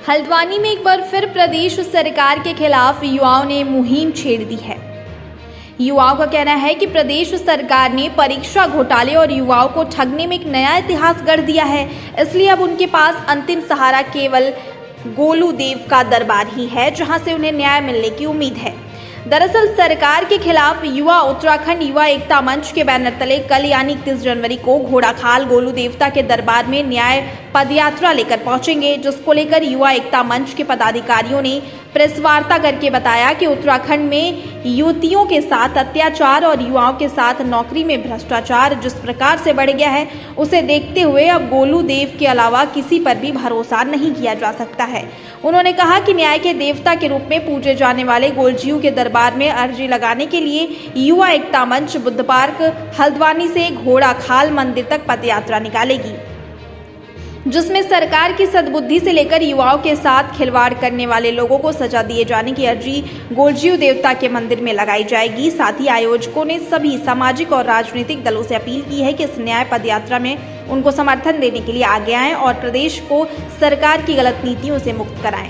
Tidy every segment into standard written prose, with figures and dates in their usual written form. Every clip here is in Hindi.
हल्द्वानी में एक बार फिर प्रदेश सरकार के खिलाफ युवाओं ने मुहिम छेड़ दी है। युवाओं का कहना है कि प्रदेश सरकार ने परीक्षा घोटाले और युवाओं को ठगने में एक नया इतिहास गढ़ दिया है, इसलिए अब उनके पास अंतिम सहारा केवल गोलू देव का दरबार ही है, जहां से उन्हें न्याय मिलने की उम्मीद है। दरअसल सरकार के खिलाफ युवा उत्तराखंड युवा एकता मंच के बैनर तले कल यानी 31 जनवरी को घोड़ाखाल गोलू देवता के दरबार में न्याय पदयात्रा लेकर पहुंचेंगे, जिसको लेकर युवा एकता मंच के पदाधिकारियों ने प्रेस वार्ता करके बताया कि उत्तराखंड में युवतियों के साथ अत्याचार और युवाओं के साथ नौकरी में भ्रष्टाचार जिस प्रकार से बढ़ गया है, उसे देखते हुए अब गोलू देव के अलावा किसी पर भी भरोसा नहीं किया जा सकता है। उन्होंने कहा कि न्याय के देवता के रूप में पूजे जाने वाले गोलजू के दरबार में अर्जी लगाने के लिए युवा एकता मंच बुद्ध पार्क हल्द्वानी से घोड़ाखाल मंदिर तक पदयात्रा निकालेगी, जिसमें सरकार की सद्बुद्धि से लेकर युवाओं के साथ खिलवाड़ करने वाले लोगों को सजा दिए जाने की अर्जी गोलजू देवता के मंदिर में लगाई जाएगी। साथ ही आयोजकों ने सभी सामाजिक और राजनीतिक दलों से अपील की है कि इस न्याय पदयात्रा में उनको समर्थन देने के लिए आगे आएं और प्रदेश को सरकार की गलत नीतियों से मुक्त कराएं।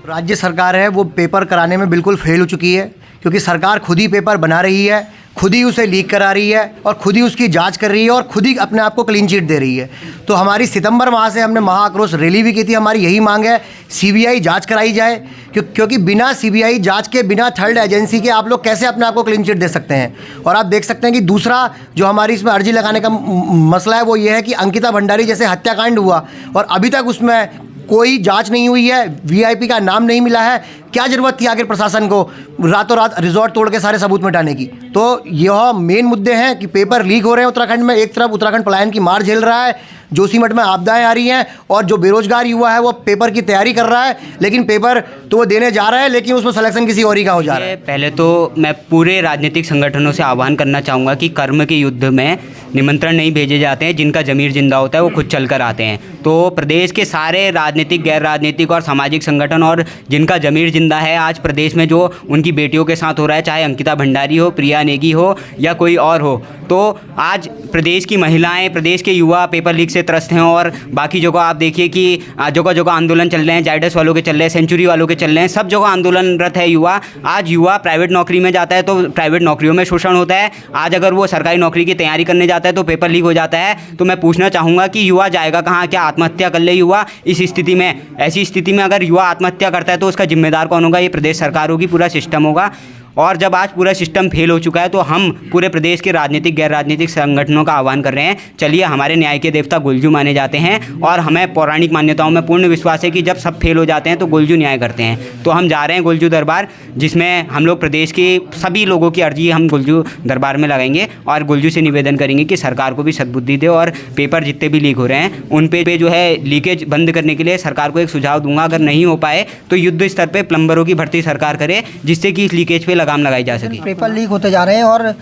राज्य सरकार है वो पेपर कराने में बिल्कुल फेल हो चुकी है, क्योंकि सरकार खुद ही पेपर बना रही है, खुद ही उसे लीक करा रही है और खुद ही उसकी जांच कर रही है और खुद ही अपने आप को क्लीन चिट दे रही है। तो हमारी सितंबर माह से हमने महाआक्रोश रैली भी की थी। हमारी यही मांग है सीबीआई जांच कराई जाए, क्योंकि बिना सीबीआई जांच के, बिना थर्ड एजेंसी के आप लोग कैसे अपने आप को क्लीन चिट दे सकते हैं। और आप देख सकते हैं कि दूसरा जो हमारी इसमें अर्जी लगाने का मसला है वो ये है कि अंकिता भंडारी जैसे हत्याकांड हुआ और अभी तक उसमें कोई जांच नहीं हुई है, वीआईपी का नाम नहीं मिला है। क्या ज़रूरत थी आखिर प्रशासन को रातों रात रिजॉर्ट तोड़ के सारे सबूत मिटाने की? तो यह मेन मुद्दे हैं कि पेपर लीक हो रहे हैं उत्तराखंड में। एक तरफ उत्तराखंड पलायन की मार झेल रहा है, जोशीमठ में आपदाएं आ रही हैं, और जो बेरोजगार युवा है वो पेपर की तैयारी कर रहा है, लेकिन पेपर तो वो देने जा रहा है, लेकिन उसमें सिलेक्शन किसी और ही का हो जा रहा है। पहले तो मैं पूरे राजनीतिक संगठनों से आह्वान करना चाहूँगा कि कर्म के युद्ध में निमंत्रण नहीं भेजे जाते हैं, जिनका जमीर जिंदा होता है वो खुद चल कर आते हैं। तो प्रदेश के सारे राजनीतिक, गैर राजनीतिक और सामाजिक संगठन और जिनका जमीर जिंदा है, आज प्रदेश में जो उनकी बेटियों के साथ हो रहा है, चाहे अंकिता भंडारी हो, प्रिया नेगी हो या कोई और हो, तो आज प्रदेश की महिलाएं, प्रदेश के युवा पेपर लीक से त्रस्त हैं। और बाकी जगह आप देखिए कि जगह जगह आंदोलन चल रहे हैं, जाइडस वालों के चल रहे हैं, सेंचुरी वालों के चल रहे हैं, सब जगह आंदोलनरत है युवा। आज युवा प्राइवेट नौकरी में जाता है तो प्राइवेट नौकरियों में शोषण होता है। आज अगर वो सरकारी नौकरी की तैयारी करने जाता है तो पेपर लीक हो जाता है। तो मैं पूछना चाहूँगा कि युवा जाएगा कहाँ? क्या आत्महत्या कर ले युवा इस स्थिति में? ऐसी स्थिति में अगर युवा आत्महत्या करता है तो उसका जिम्मेदार कौन होगा? ये प्रदेश सरकार होगी, पूरा सिस्टम होगा। और जब आज पूरा सिस्टम फेल हो चुका है तो हम पूरे प्रदेश के राजनीतिक, गैर राजनीतिक संगठनों का आह्वान कर रहे हैं, चलिए हमारे न्याय के देवता गोलजू माने जाते हैं और हमें पौराणिक मान्यताओं में पूर्ण विश्वास है कि जब सब फेल हो जाते हैं तो गोलजू न्याय करते हैं। तो हम जा रहे हैं गोलजू दरबार, जिसमें हम लोग प्रदेश के सभी लोगों की अर्जी हम गोलजू दरबार में लगाएंगे और गोलजू से निवेदन करेंगे कि सरकार को भी सद्बुद्धि दे और पेपर जितने भी लीक हो रहे हैं उन पे जो है लीकेज बंद करने के लिए सरकार को एक सुझाव दूंगा। अगर नहीं हो पाए तो युद्ध स्तर पर प्लम्बरों की भर्ती सरकार करे, जिससे कि इस लीकेज पर लगाम लगाई जा सके। पेपर लीक होते जा रहे हैं और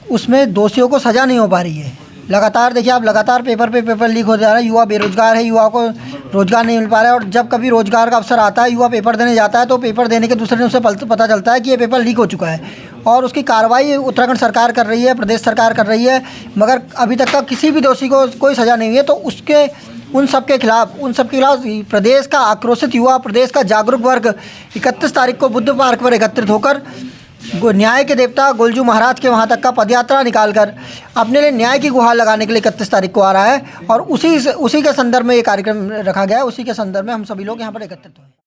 उसमें दोषियों को सज़ा नहीं हो पा रही है। लगातार देखिए आप, लगातार पेपर पे पेपर लीक होते जा रहा है। युवा बेरोजगार है, युवा को रोजगार नहीं मिल पा रहा है। और जब कभी रोजगार का अवसर आता है, युवा पेपर देने जाता है तो पेपर देने के दूसरे दिन उसे पता चलता है कि ये पेपर लीक हो चुका है और उसकी कार्रवाई उत्तराखंड सरकार कर रही है, प्रदेश सरकार कर रही है, मगर अभी तक का किसी भी दोषी को कोई सज़ा नहीं हुई है। तो उन सब के खिलाफ प्रदेश का आक्रोशित युवा, प्रदेश का जागरूक वर्ग 31 तारीख को बुद्ध पार्क पर एकत्रित होकर न्याय के देवता गोलजू महाराज के वहाँ तक का पदयात्रा निकालकर अपने लिए न्याय की गुहार लगाने के लिए 31 तारीख को आ रहा है। और उसी के संदर्भ में ये कार्यक्रम रखा गया है, उसी के संदर्भ में हम सभी लोग यहाँ पर एकत्रित हुए।